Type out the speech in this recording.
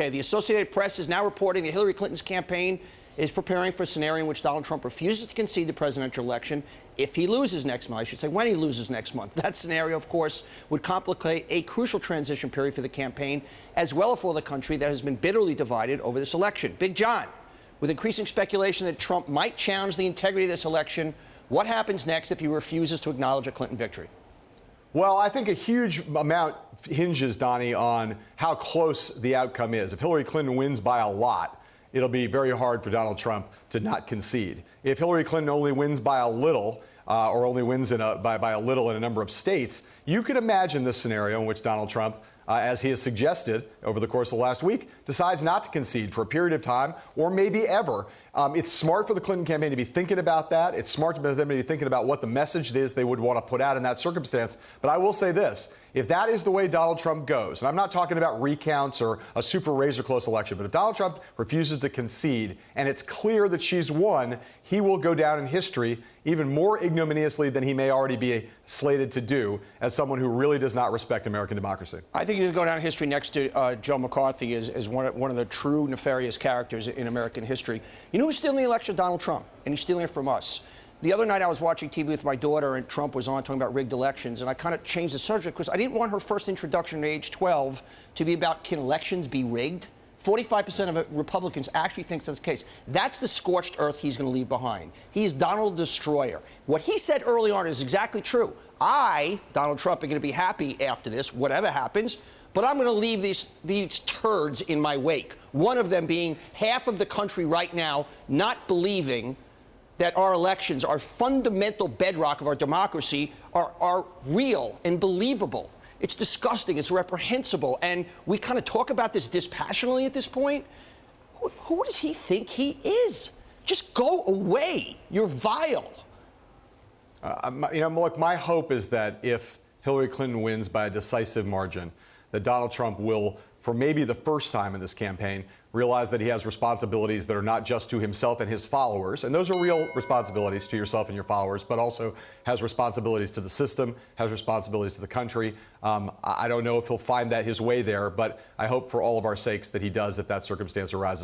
Okay, the Associated Press is now reporting that Hillary Clinton's campaign is preparing for a scenario in which Donald Trump refuses to concede the presidential election if he loses next month. I should say when he loses next month. That scenario, of course, would complicate a crucial transition period for the campaign, as well as for the country that has been bitterly divided over this election. Big John, with increasing speculation that Trump might challenge the integrity of this election, what happens next if he refuses to acknowledge a Clinton victory? Well, I think a huge amount hinges, Donny, on how close the outcome is. If Hillary Clinton wins by a lot, it'll be very hard for Donald Trump to not concede. If Hillary Clinton only wins by a little, or only wins by a little in a number of states, you could imagine this scenario in which Donald Trump, as he has suggested over the course of the last week, decides not to concede for a period of time or maybe ever. It's smart for the Clinton campaign to be thinking about that. It's smart for them to be thinking about what the message is they would want to put out in that circumstance. But I will say this. If that is the way Donald Trump goes, and I'm not talking about recounts or a super razor-close election, but if Donald Trump refuses to concede and it's clear that she's won, he will go down in history even more ignominiously than he may already be slated to do as someone who really does not respect American democracy. I think he'll go down in history next to Joe McCarthy as one of the true nefarious characters in American history. You know who's stealing the election? Donald Trump, and he's stealing it from us. The other night I was watching TV with my daughter, and Trump was on talking about rigged elections, and I kind of changed the subject because I didn't want her first introduction at age 12 to be about, can elections be rigged? 45% of Republicans actually think that's the case. That's the scorched earth he's going to leave behind. He's Donald the Destroyer. What he said early on is exactly true. I, Donald Trump, am going to be happy after this, whatever happens, but I'm going to leave these turds in my wake. One of them being half of the country right now not believing that our elections, our fundamental bedrock of our democracy, are real and believable. It's disgusting. It's reprehensible. And we kind of talk about this dispassionately at this point. Who does he think he is? Just go away. You're vile. Look, my hope is that if Hillary Clinton wins by a decisive margin, that Donald Trump will, for maybe the first time in this campaign, realize that he has responsibilities that are not just to himself and his followers, and those are real responsibilities to yourself and your followers, but also has responsibilities to the system, has responsibilities to the country. I don't know if he'll find that his way there, but I hope for all of our sakes that he does if that circumstance arises.